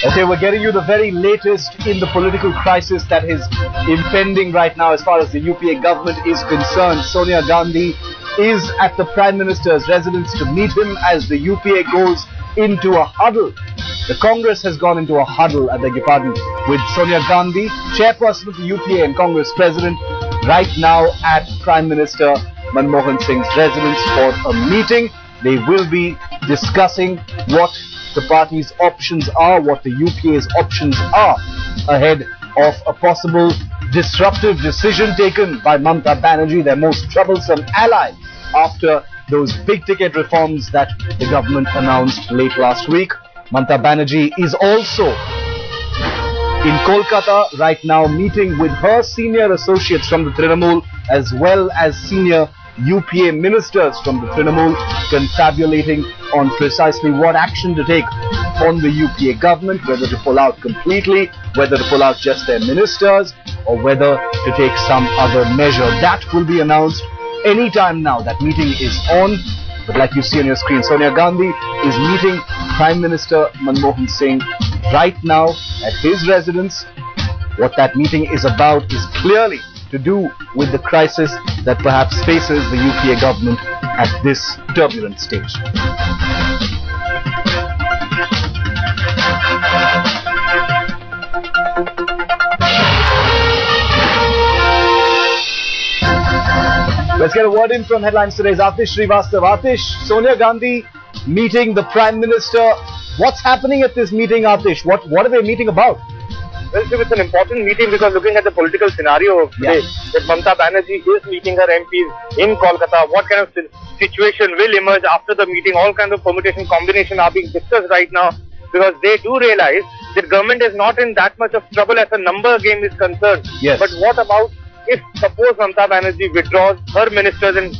Okay, we're getting you the very latest in the political crisis that is impending right now as far as the UPA government is concerned. Sonia Gandhi is at the Prime Minister's residence to meet him as the UPA goes into a huddle. The Congress has gone into a huddle, I beg your pardon, with Sonia Gandhi, chairperson of the UPA and Congress president, right now at Prime Minister Manmohan Singh's residence for a meeting. They will be discussing what the party's options are, what the UPA's options are ahead of a possible disruptive decision taken by Mamata Banerjee, their most troublesome ally, after those big ticket reforms that the government announced late last week. Mamata Banerjee is also in Kolkata right now, meeting with her senior associates from the Trinamool as well as senior UPA ministers from the Trinamool, confabulating on precisely what action to take on the UPA government, whether to pull out completely, whether to pull out just their ministers, or whether to take some other measure. That will be announced any time now. That meeting is on. But like you see on your screen, Sonia Gandhi is meeting Prime Minister Manmohan Singh right now at his residence. What that meeting is about is clearly to do with the crisis that perhaps faces the UPA government at this turbulent stage. Let's get a word in from Headlines Today's Atish Srivastav. Atish, Sonia Gandhi meeting the Prime Minister. What's happening at this meeting, Atish? What are they meeting about? Well, it's an important meeting because looking at the political scenario of today, that Mamata Banerjee is meeting her MPs in Kolkata. What kind of situation will emerge after the meeting? All kinds of permutation, combination are being discussed right now because they do realize that government is not in that much of trouble as a number game is concerned. Yes. But what about if suppose Mamata Banerjee withdraws her ministers and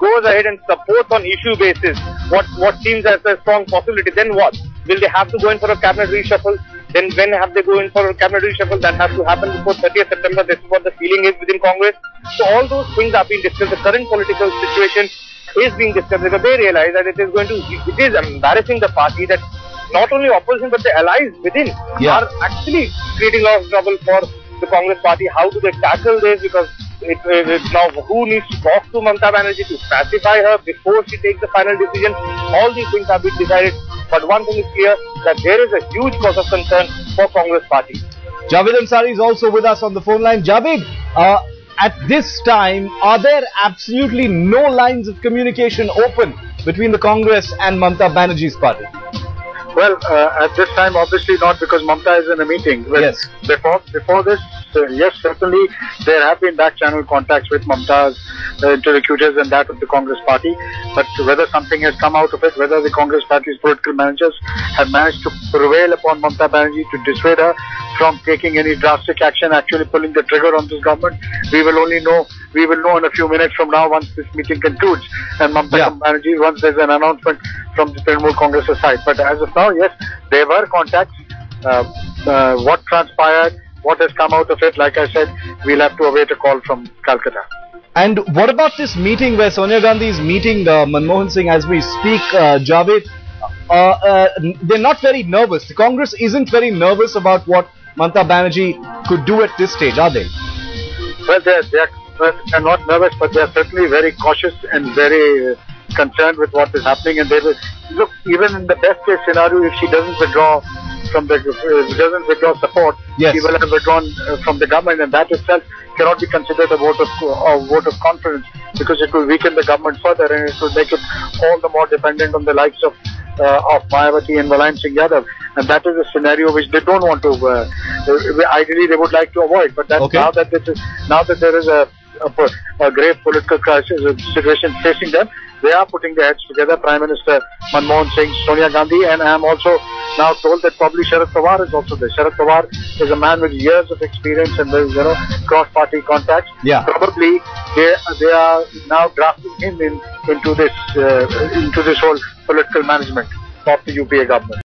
goes ahead and supports on issue basis what seems as a strong possibility, then what? Will they have to go in for a cabinet reshuffle? Then when have they go in for a cabinet reshuffle? That has to happen before 30th September. This is what the feeling is within Congress. So all those things are being discussed. The current political situation is being discussed because they realize that it is embarrassing the party that not only opposition but the allies within are actually creating a lot of trouble for the Congress party. How do they tackle this? Because now who needs to talk to Mamata Banerjee to pacify her before she takes the final decision? All these things have been decided. But one thing is clear, that there is a huge cause of concern for Congress party. Javed Ansari is also with us on the phone line. Javed, at this time, are there absolutely no lines of communication open between the Congress and Mamata Banerjee's party? Well, at this time, obviously not, because Mamata is in a meeting. Well, yes. Before this, yes, certainly there have been back-channel contacts with Mamata's interlocutors and that of the Congress party. But whether something has come out of it, whether the Congress party's political managers have managed to prevail upon Mamata Banerjee to dissuade her from taking any drastic action, actually pulling the trigger on this government, we will know in a few minutes from now once this meeting concludes. And Mamata Banerjee, once there's an announcement from the Trinamool Congress side. But as of now, yes, there were contacts. What transpired, what has come out of it, like I said, we'll have to await a call from Calcutta. And what about this meeting where Sonia Gandhi is meeting Manmohan Singh as we speak, Javed? They're not very nervous. The Congress isn't very nervous about what Mamata Banerjee could do at this stage, are they? Well, they're not nervous, but they're certainly very cautious and very concerned with what is happening. And they will look, even in the best case scenario, if she doesn't withdraw support, she will have withdrawn from the government, and that itself cannot be considered a vote of confidence, because it will weaken the government further and it will make it all the more dependent on the likes of Mayawati and Mulayam Singh Yadav, and that is a scenario which they don't want to. Ideally, they would like to avoid, but that now that there is a grave political crisis situation facing them, they are putting their heads together. Prime Minister Manmohan Singh, Sonia Gandhi, and I am also now told that probably Sharad Pawar is also there. Sharad Pawar is a man with years of experience and cross-party contacts. Probably they are now drafting him into this whole political management of the UPA government.